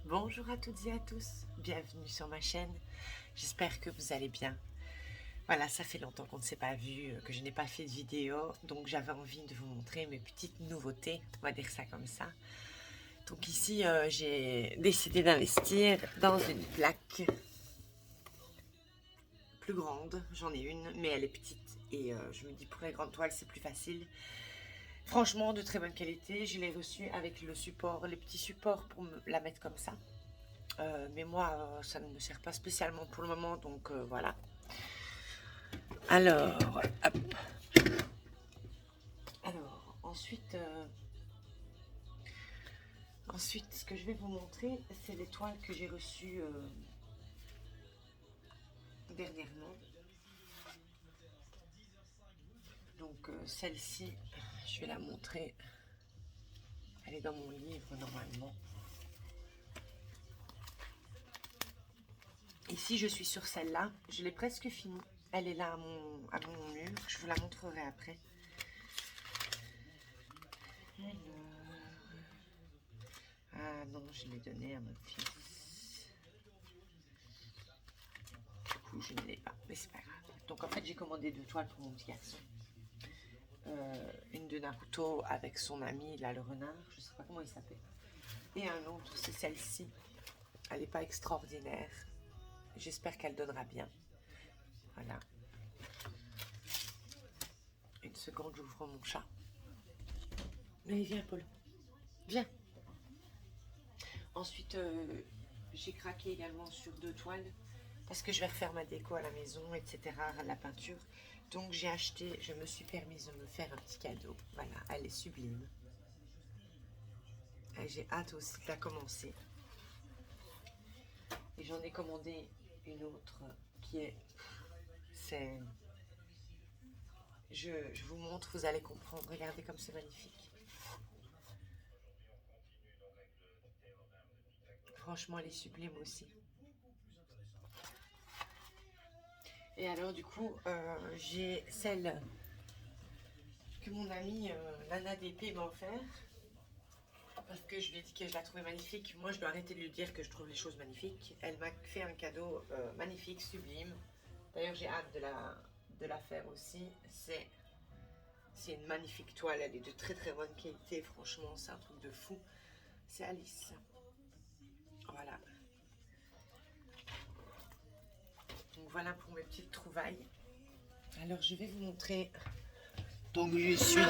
Bonjour à toutes et à tous, bienvenue sur ma chaîne, j'espère que vous allez bien. Voilà, ça fait longtemps qu'on ne s'est pas vu, que je n'ai pas fait de vidéo, donc j'avais envie de vous montrer mes petites nouveautés, on va dire ça comme ça. Donc ici, j'ai décidé d'investir dans une plaque plus grande, j'en ai une, mais elle est petite, et je me dis pour les grandes toiles c'est plus facile. Franchement, de très bonne qualité, je l'ai reçue avec le support, les petits supports pour la mettre comme ça. Mais moi, ça ne me sert pas spécialement pour le moment, donc voilà. Alors, hop. Alors, ensuite, ce que je vais vous montrer, c'est les toiles que j'ai reçues dernièrement. Donc, celle-ci, je vais la montrer. Elle est dans mon livre normalement. Ici, je suis sur celle-là. Je l'ai presque finie. Elle est là à mon mur. Je vous la montrerai après. Ah non, je l'ai donnée à mon fils. Du coup, je ne l'ai pas, mais c'est pas grave. Donc en fait, j'ai commandé 2 toiles pour mon petit garçon. Une de Naruto avec son ami, là, le renard, je sais pas comment il s'appelle. Et un autre, c'est celle-ci. Elle n'est pas extraordinaire. J'espère qu'elle donnera bien. Voilà. Une seconde, j'ouvre mon chat. Mais viens, Paul. Viens. Ensuite, j'ai craqué également sur 2 toiles parce que je vais refaire ma déco à la maison, etc., la peinture. Donc j'ai acheté, je me suis permise de me faire un petit cadeau. Voilà, elle est sublime. Et j'ai hâte aussi de la commencer. Et j'en ai commandé une autre qui est... Je vous montre, vous allez comprendre. Regardez comme c'est magnifique. Franchement, elle est sublime aussi. Et alors, du coup, j'ai celle que mon amie Nana DP m'a offert. Parce que je lui ai dit que je la trouvais magnifique. Moi, je dois arrêter de lui dire que je trouve les choses magnifiques. Elle m'a fait un cadeau magnifique, sublime. D'ailleurs, j'ai hâte de la faire aussi. C'est une magnifique toile. Elle est de très très bonne qualité. Franchement, c'est un truc de fou. C'est Alice. Voilà. Donc voilà pour mes petites trouvailles. Alors, je vais vous montrer. Donc, je suis...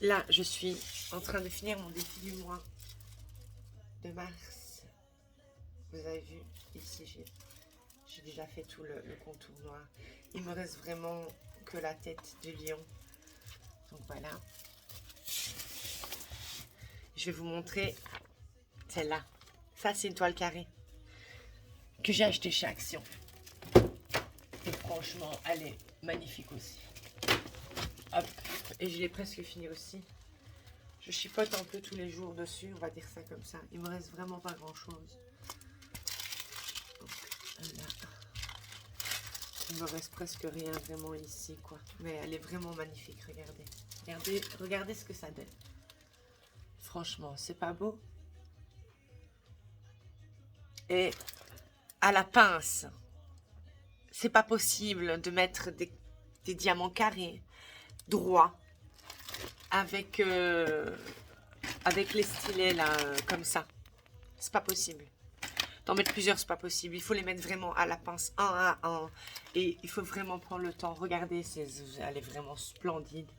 Là, je suis en train de finir mon défi du mois de mars. Vous avez vu, ici, j'ai déjà fait tout le contour noir. Il me reste vraiment que la tête de lion. Donc voilà. Je vais vous montrer celle-là. Ça, c'est une toile carrée que j'ai achetée chez Action. Et franchement, elle est magnifique aussi. Hop. Et je l'ai presque fini aussi. Je chipote un peu tous les jours dessus, on va dire ça comme ça. Il me reste vraiment pas grand-chose. Voilà. Il me reste presque rien vraiment ici, quoi. Mais elle est vraiment magnifique, regardez. Regardez ce que ça donne. Franchement, c'est pas beau? Et à la pince, c'est pas possible de mettre des diamants carrés, droits, avec les stylets là, comme ça. C'est pas possible. D'en mettre plusieurs, c'est pas possible. Il faut les mettre vraiment à la pince, un à un. Et il faut vraiment prendre le temps. Regardez, elle est vraiment splendide.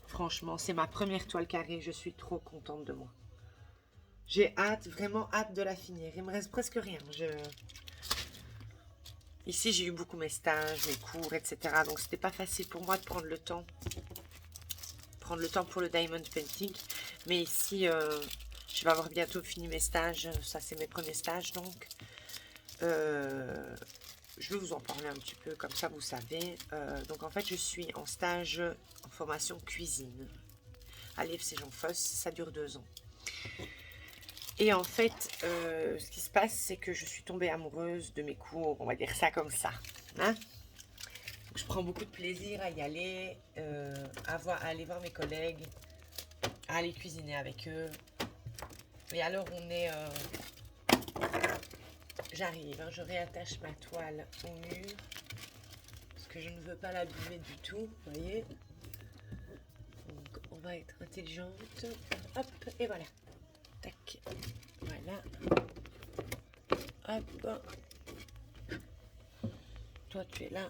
Franchement, c'est ma première toile carrée. Je suis trop contente de moi. J'ai hâte, vraiment hâte de la finir. Il me reste presque rien. Ici, j'ai eu beaucoup mes stages, mes cours, etc. Donc, c'était pas facile pour moi de prendre le temps. Prendre le temps pour le diamond painting. Mais ici, je vais avoir bientôt fini mes stages. Ça, c'est mes premiers stages, donc. Je vais vous en parler un petit peu, comme ça, vous savez. Donc, en fait, je suis en stage en formation cuisine à l'EFC Jean Fosse. Ça dure 2 ans. Et en fait, ce qui se passe, c'est que je suis tombée amoureuse de mes cours, on va dire ça comme ça. Hein? Je prends beaucoup de plaisir à y aller, à aller voir mes collègues, à aller cuisiner avec eux. Et alors on est... J'arrive, hein, je réattache ma toile au mur. Parce que je ne veux pas l'abîmer du tout, vous voyez. Donc on va être intelligente. Hop, et voilà. Tac. Voilà. Hop. Toi tu es là.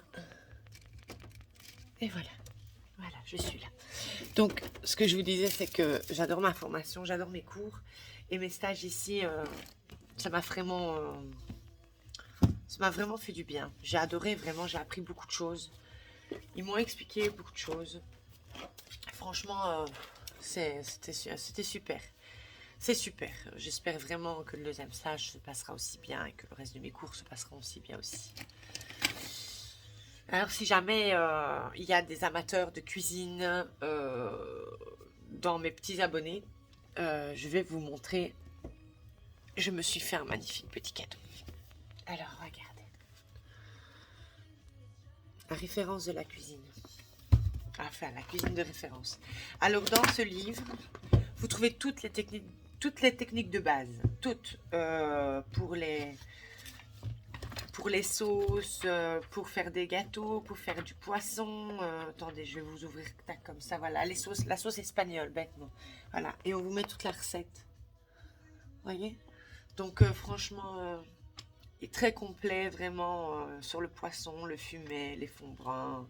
Et voilà. Voilà, je suis là. Donc, ce que je vous disais, c'est que j'adore ma formation, j'adore mes cours. Et mes stages ici, ça m'a vraiment fait du bien. J'ai adoré, vraiment, j'ai appris beaucoup de choses. Ils m'ont expliqué beaucoup de choses. Franchement, c'était super. C'est super. J'espère vraiment que le deuxième stage se passera aussi bien et que le reste de mes cours se passeront aussi bien aussi. Alors, si jamais il y a des amateurs de cuisine dans mes petits abonnés, je vais vous montrer. Je me suis fait un magnifique petit cadeau. Alors, regardez. La référence de la cuisine. Enfin, la cuisine de référence. Alors, dans ce livre, vous trouvez toutes les techniques de base. Toutes. Pour les sauces, pour faire des gâteaux, pour faire du poisson. Attendez, je vais vous ouvrir tac, comme ça. Voilà, les sauces, la sauce espagnole, bêtement. Voilà, et on vous met toute la recette. Voyez? Donc, franchement, il est très complet, vraiment, sur le poisson, le fumet, les fonds bruns.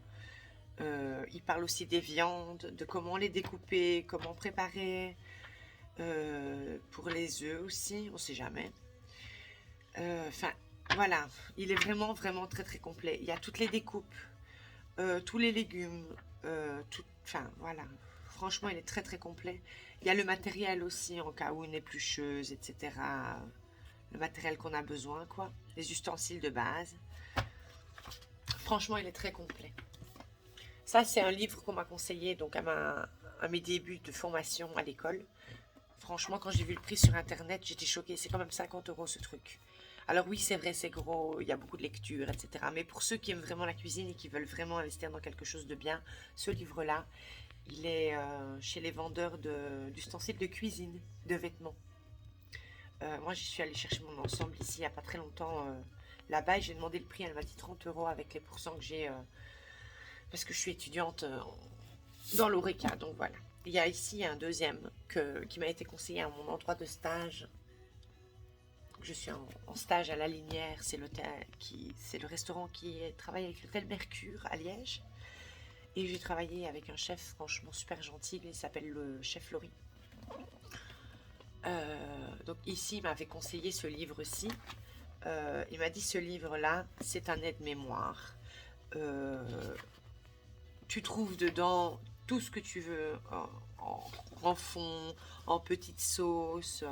Il parle aussi des viandes, de comment les découper, comment préparer. Pour les œufs aussi, on ne sait jamais. Enfin, voilà, il est vraiment, vraiment très, très complet. Il y a toutes les découpes, tous les légumes, enfin, voilà. Franchement, il est très, très complet. Il y a le matériel aussi, en cas où une éplucheuse, etc. Le matériel qu'on a besoin, quoi. Les ustensiles de base. Franchement, il est très complet. Ça, c'est un livre qu'on m'a conseillé donc à mes débuts de formation à l'école. Franchement, quand j'ai vu le prix sur Internet, j'étais choquée. C'est quand même 50 € ce truc. Alors oui, c'est vrai, c'est gros, il y a beaucoup de lectures, etc. Mais pour ceux qui aiment vraiment la cuisine et qui veulent vraiment investir dans quelque chose de bien, ce livre-là, il est chez les vendeurs d'ustensiles de cuisine, de vêtements. Moi, j'y suis allée chercher mon ensemble ici il n'y a pas très longtemps là-bas et j'ai demandé le prix. Elle m'a dit 30 € avec les pourcents que j'ai parce que je suis étudiante dans l'ORECA. Donc voilà. Il y a ici un deuxième qui m'a été conseillé à mon endroit de stage. Je suis en stage à La Linière, c'est le restaurant qui travaille avec l'hôtel Mercure à Liège. Et j'ai travaillé avec un chef franchement super gentil, il s'appelle le chef Laurie. Donc ici, il m'avait conseillé ce livre-ci. Il m'a dit ce livre-là, c'est un aide-mémoire. Tu trouves dedans tout ce que tu veux en fond, en petites sauces.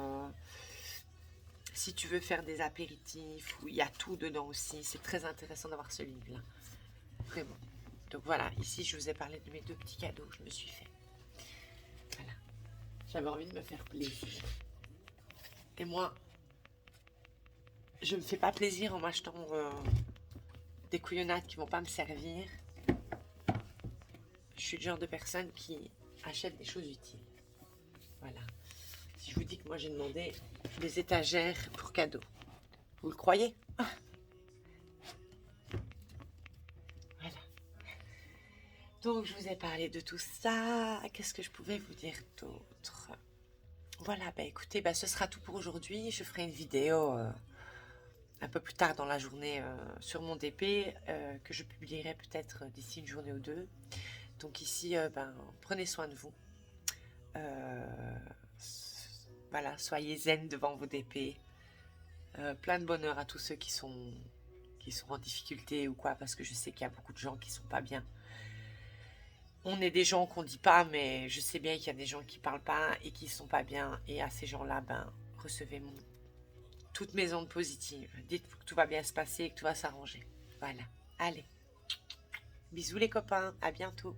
Si tu veux faire des apéritifs, il y a tout dedans aussi. C'est très intéressant d'avoir ce livre-là. Vraiment. Donc voilà, ici je vous ai parlé de mes deux petits cadeaux que je me suis fait. Voilà. J'avais envie de me faire plaisir. Et moi, je me fais pas plaisir en m'achetant des couillonnades qui vont pas me servir. Je suis le genre de personne qui achète des choses utiles. Voilà. Si je vous dis que moi j'ai demandé des étagères pour cadeaux, vous le croyez? Voilà. Donc je vous ai parlé de tout ça. Qu'est-ce que je pouvais vous dire d'autre? Voilà, bah écoutez, bah, ce sera tout pour aujourd'hui. Je ferai une vidéo un peu plus tard dans la journée sur mon DP que je publierai peut-être d'ici une journée ou deux. Donc ici, prenez soin de vous. Voilà, soyez zen devant vos DP. Plein de bonheur à tous ceux qui sont en difficulté ou quoi, parce que je sais qu'il y a beaucoup de gens qui sont pas bien. On est des gens qu'on dit pas, mais je sais bien qu'il y a des gens qui parlent pas et qui sont pas bien. Et à ces gens-là, recevez toutes mes ondes positives. Dites-vous que tout va bien se passer et que tout va s'arranger. Voilà. Allez. Bisous les copains. À bientôt.